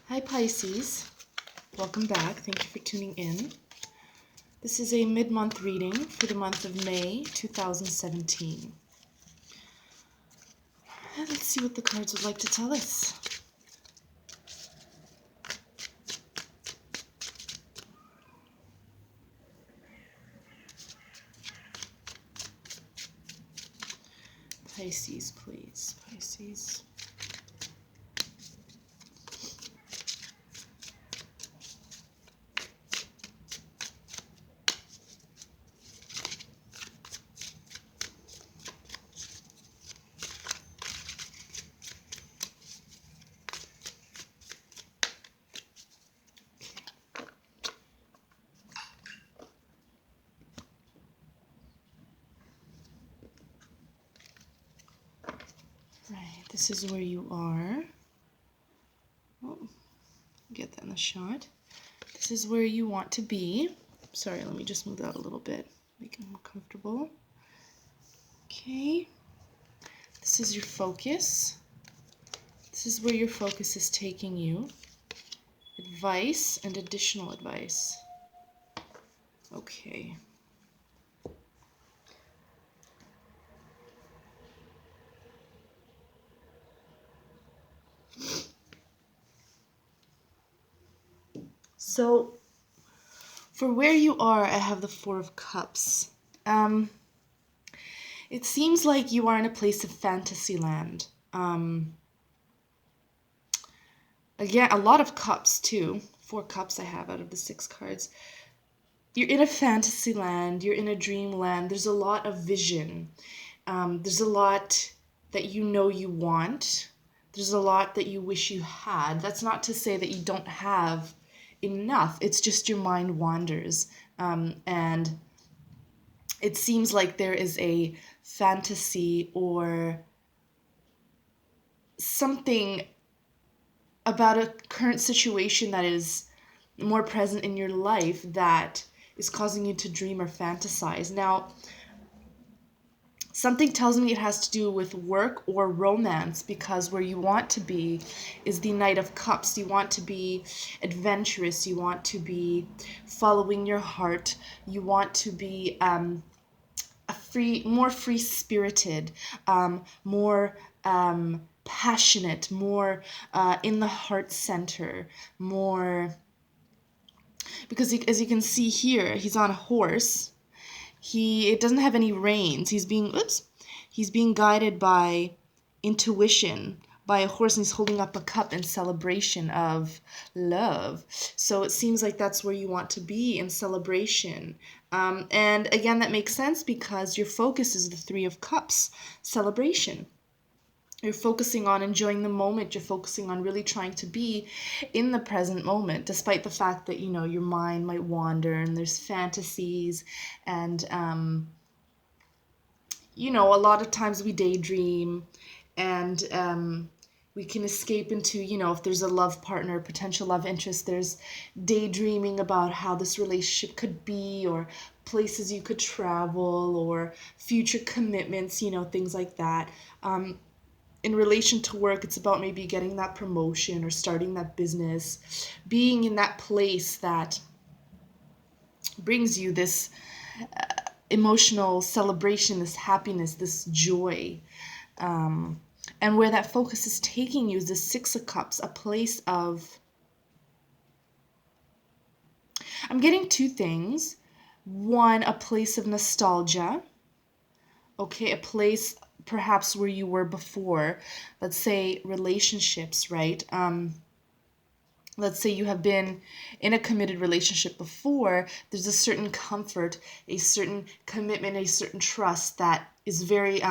Hi Pisces, welcome back. Thank you for tuning in. This is a mid-month reading for the month of May 2017. And let's see what the cards would like to tell us. Pisces, please. Pisces. Right, this is where you are. Oh, get that in the shot. This is where you want to be. Sorry, let me just move that a little bit, make it more comfortable. Okay, this is your focus. This is where your focus is taking you. Advice and additional advice. Okay. So, for where you are, I have the Four of Cups. It seems like you are in a place of fantasy land. Again, a lot of cups too. 4 cups I have out of the 6 cards. You're in a fantasy land. You're in a dream land. There's a lot of vision. There's a lot that you know you want. There's a lot that you wish you had. That's not to say that you don't have enough. It's just your mind wanders. And it seems like there is a fantasy or something about a current situation that is more present in your life that is causing you to dream or fantasize. Now, something tells me it has to do with work or romance, because where you want to be is the Knight of Cups. You want to be adventurous. You want to be following your heart. You want to be more free-spirited, more passionate, more in the heart center, more... Because as you can see here, he's on a horse. It doesn't have any reins. He's being guided by intuition, by a horse, and he's holding up a cup in celebration of love. So it seems like that's where you want to be, in celebration. And again, that makes sense because your focus is the Three of Cups, celebration. You're focusing on enjoying the moment. You're focusing on really trying to be in the present moment, despite the fact that, you know, your mind might wander and there's fantasies and, you know, a lot of times we daydream and we can escape into, you know, if there's a love partner, potential love interest, there's daydreaming about how this relationship could be, or places you could travel, or future commitments, you know, things like that. In relation to work, it's about maybe getting that promotion or starting that business, being in that place that brings you this emotional celebration, this happiness, this joy. And where that focus is taking you is the Six of Cups, a place of... I'm getting 2 things. One, a place of nostalgia. Okay, a place perhaps where you were before. Let's say relationships, right? Let's say you have been in a committed relationship before. There's a certain comfort, a certain commitment, a certain trust that is very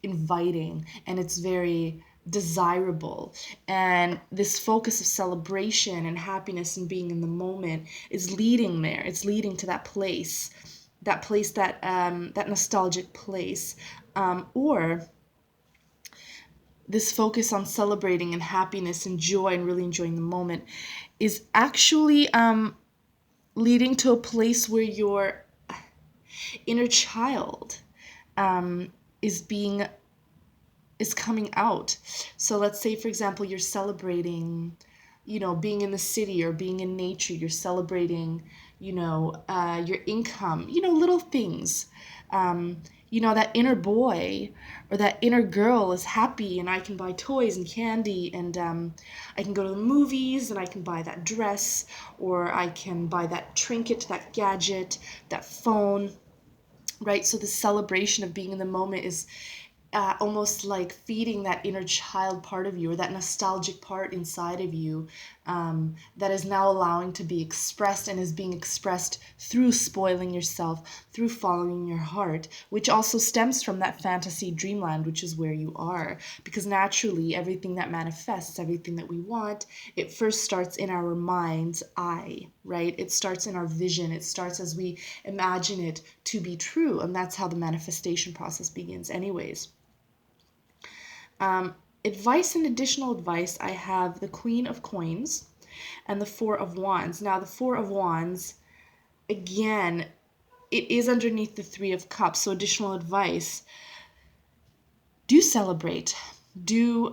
inviting, and it's very desirable. And this focus of celebration and happiness and being in the moment is leading there. It's leading to that place, that nostalgic place, or this focus on celebrating and happiness and joy and really enjoying the moment is actually leading to a place where your inner child is coming out. So let's say, for example, you're celebrating being in the city or being in nature. You're celebrating, your income, little things. That inner boy or that inner girl is happy, and I can buy toys and candy, and I can go to the movies, and I can buy that dress, or I can buy that trinket, that gadget, that phone, right? So the celebration of being in the moment is almost like feeding that inner child part of you, or that nostalgic part inside of you, that is now allowing to be expressed, and is being expressed through spoiling yourself, through following your heart, which also stems from that fantasy dreamland, which is where you are. Because naturally, everything that manifests, everything that we want, it first starts in our mind's eye, right? It starts in our vision. It starts as we imagine it to be true, and that's how the manifestation process begins anyways. Advice and additional advice, I have the Queen of Coins and the Four of Wands. Now, the Four of Wands, again, it is underneath the Three of Cups. So additional advice, do celebrate. Do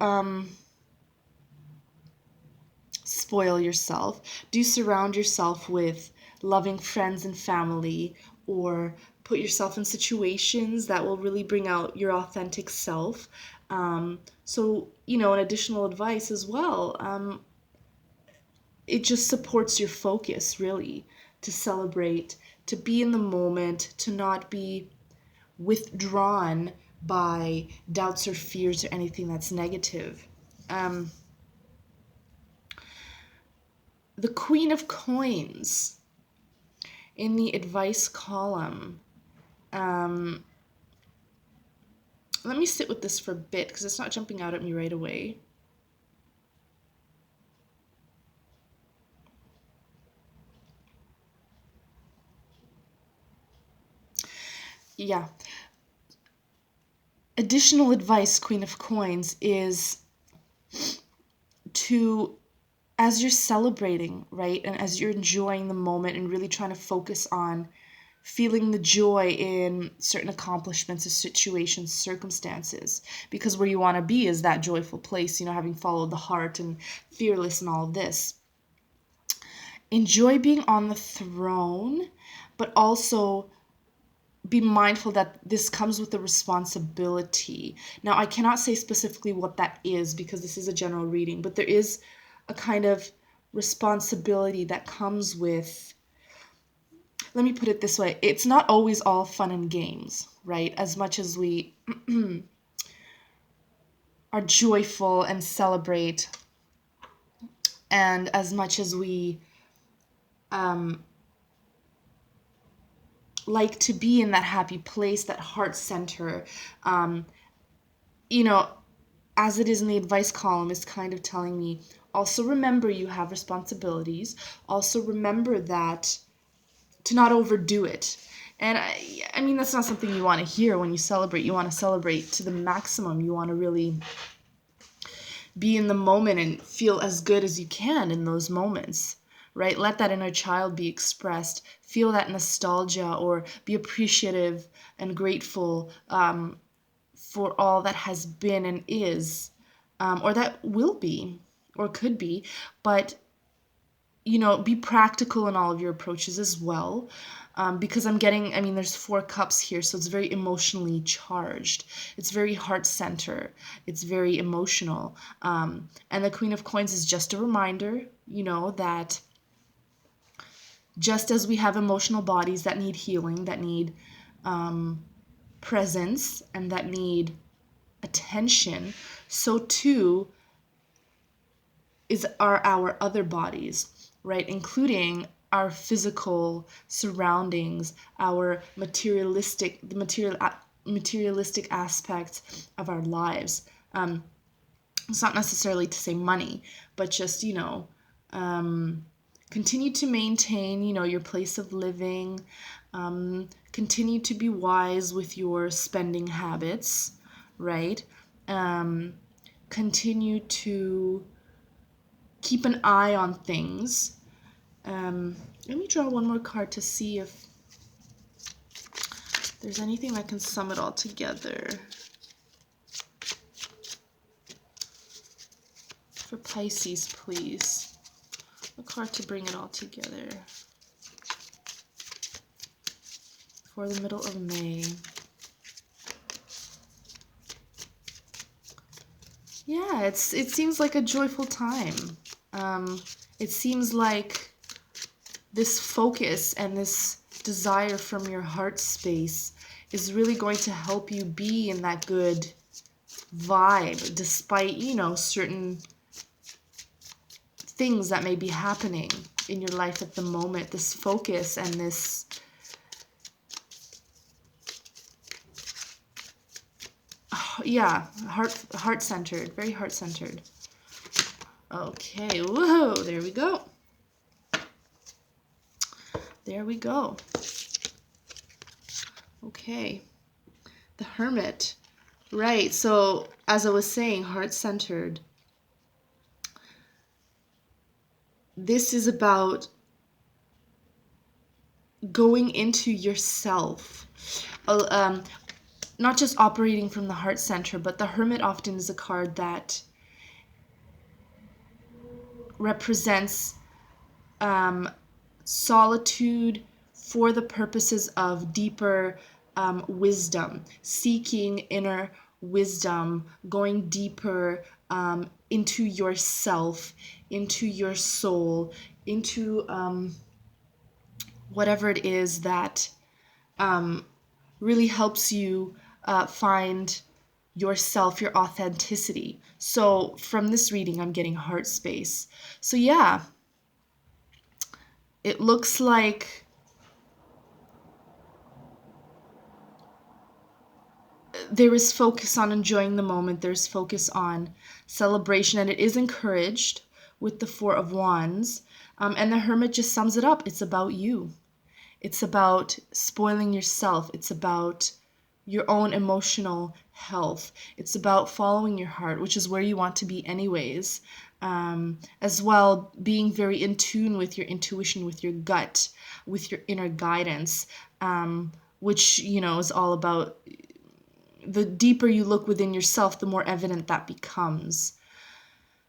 spoil yourself. Do surround yourself with loving friends and family, or put yourself in situations that will really bring out your authentic self. So, an additional advice as well, it just supports your focus, really, to celebrate, to be in the moment, to not be withdrawn by doubts or fears or anything that's negative. The Queen of Coins in the advice column. Let me sit with this for a bit because it's not jumping out at me right away. Yeah. Additional advice, Queen of Coins, is to, as you're celebrating, right, and as you're enjoying the moment and really trying to focus on feeling the joy in certain accomplishments or situations, circumstances, because where you want to be is that joyful place, having followed the heart and fearless and all of this. Enjoy being on the throne, but also be mindful that this comes with a responsibility. Now, I cannot say specifically what that is because this is a general reading, but there is a kind of responsibility that comes with, let me put it this way, it's not always all fun and games, right? As much as we are joyful and celebrate, and as much as we like to be in that happy place, that heart center, as it is in the advice column, is kind of telling me, also remember you have responsibilities. Also remember that to not overdo it. And I mean, that's not something you want to hear when you celebrate. You want to celebrate to the maximum. You want to really be in the moment and feel as good as you can in those moments, right? Let that inner child be expressed. Feel that nostalgia, or be appreciative and grateful for all that has been and is, or that will be or could be. But be practical in all of your approaches as well, because there's 4 cups here, so it's very emotionally charged. It's very heart center. It's very emotional. And the Queen of Coins is just a reminder, that just as we have emotional bodies that need healing, that need presence, and that need attention, so too are our other bodies, right? Including our physical surroundings, our materialistic aspects of our lives. It's not necessarily to say money, but just, continue to maintain, your place of living. Continue to be wise with your spending habits, right? Continue to keep an eye on things. Let me draw one more card to see if there's anything that can sum it all together. For Pisces, please. a card to bring it all together for the middle of May. Yeah, it seems like a joyful time. It seems like this focus and this desire from your heart space is really going to help you be in that good vibe, despite, you know, certain things that may be happening in your life at the moment. This focus and this yeah, heart-centered, very heart-centered. Okay, whoa, there we go. There we go. Okay, the Hermit. Right, so as I was saying, heart-centered. This is about going into yourself. Not just operating from the heart center, but the Hermit often is a card that represents solitude for the purposes of deeper wisdom, seeking inner wisdom, going deeper into yourself, into your soul, into whatever it is that really helps you find yourself, your authenticity. So from this reading, I'm getting heart space. So yeah, it looks like there is focus on enjoying the moment. There's focus on celebration, and it is encouraged with the Four of Wands. And the Hermit just sums it up. It's about you. It's about spoiling yourself. It's about your own emotional health. It's about following your heart, which is where you want to be anyways. As well, being very in tune with your intuition, with your gut, with your inner guidance, which, you know, is all about the deeper you look within yourself, the more evident that becomes.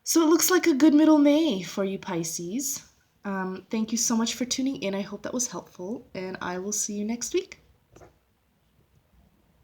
So it looks like a good middle May for you, Pisces. Thank you so much for tuning in. I hope that was helpful, and I will see you next week.